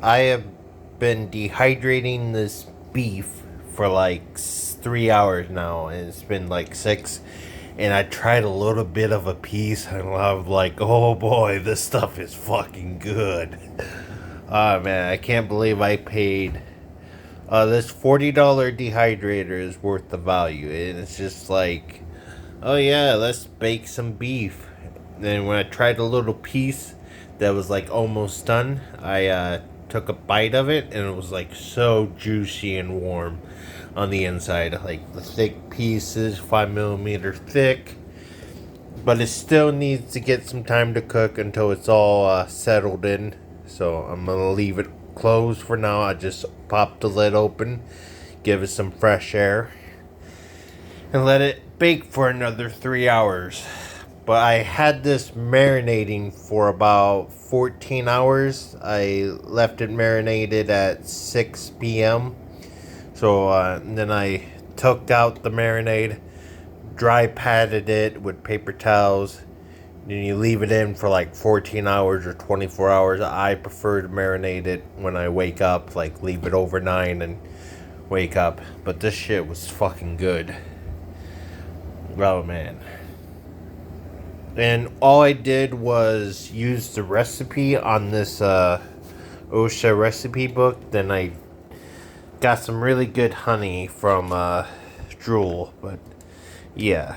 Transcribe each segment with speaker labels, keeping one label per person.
Speaker 1: I have been dehydrating this beef for like 3 hours now, and it's been like 6. And I tried a little bit of a piece, and I was like, oh boy, this stuff is fucking good. Oh man, I can't believe I paid. This $40 dehydrator is worth the value. And it's just like, oh yeah, let's bake some beef. Then when I tried a little piece that was like almost done, I took a bite of it, and it was like so juicy and warm on the inside. Like the thick pieces, 5 millimeter thick. But it still needs to get some time to cook until it's all settled in. So I'm gonna leave it closed for now. I just pop the lid open, give it some fresh air, and let it bake for another 3 hours. But I had this marinating for about 14 hours. I left it marinated at 6 p.m. So then I took out the marinade, dry patted it with paper towels. Then you leave it in for like 14 hours or 24 hours. I prefer to marinate it when I wake up, like leave it overnight and wake up. But this shit was fucking good. Oh man. And all I did was use the recipe on this OSHA recipe book. Then I got some really good honey from Drool. But yeah.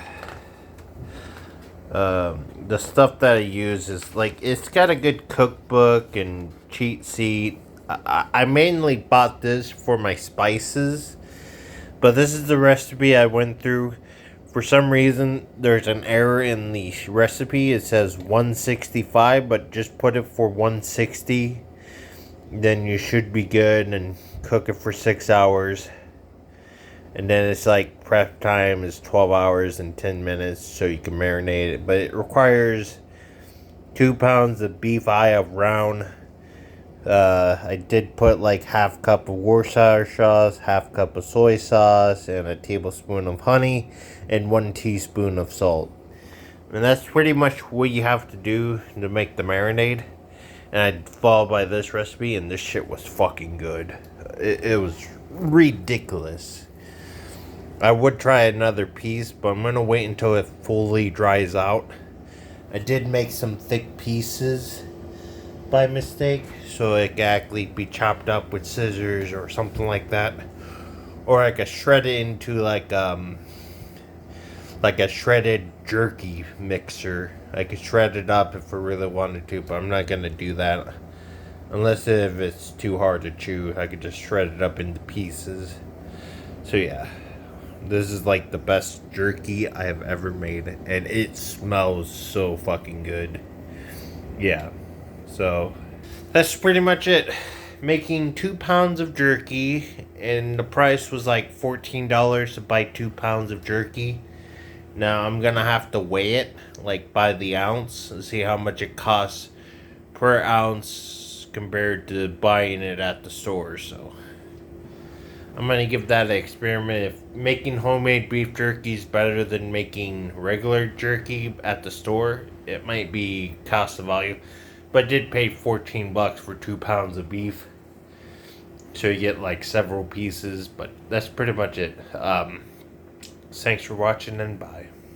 Speaker 1: The stuff that I use is like, it's got a good cookbook and cheat sheet. I mainly bought this for my spices. But this is the recipe I went through. For some reason, there's an error in the recipe. It says 165, but just put it for 160. Then you should be good, and cook it for 6 hours. And then it's like prep time is 12 hours and 10 minutes, so you can marinate it. But it requires 2 pounds of beef eye of round. I did put like half cup of Worcestershire sauce, half cup of soy sauce, and a tablespoon of honey, and 1 teaspoon of salt. And that's pretty much what you have to do to make the marinade. And I followed by this recipe, and this shit was fucking good. It was ridiculous. I would try another piece, but I'm gonna wait until it fully dries out. I did make some thick pieces by mistake, so it can actually be chopped up with scissors or something like that, or I could shred it into like a shredded jerky mixer. I could shred it up if I really wanted to, but I'm not gonna do that unless if it's too hard to chew. I could just shred it up into pieces. So yeah, this is like the best jerky I have ever made, and it smells so fucking good. Yeah. So, that's pretty much it. Making 2 pounds of jerky, and the price was like $14 to buy 2 pounds of jerky. Now, I'm gonna have to weigh it, like by the ounce, and see how much it costs per ounce compared to buying it at the store. So, I'm gonna give that an experiment. If making homemade beef jerky is better than making regular jerky at the store, it might be cost of value. But I did pay $14 for 2 pounds of beef. So you get like several pieces. But that's pretty much it. Thanks for watching, and bye.